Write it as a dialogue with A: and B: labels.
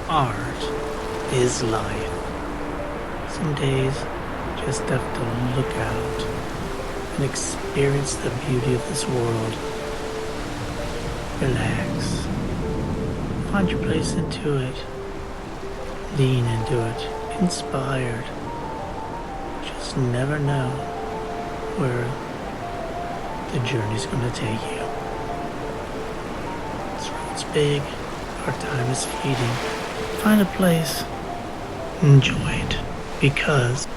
A: Art is life. Some days just have to look out and experience the beauty of this world. Relax. Find your place into it. Lean into it. Inspired. Just never know where the journey's going to take you. This road's big. Our time is fleeting. Find a place. Enjoy it. Because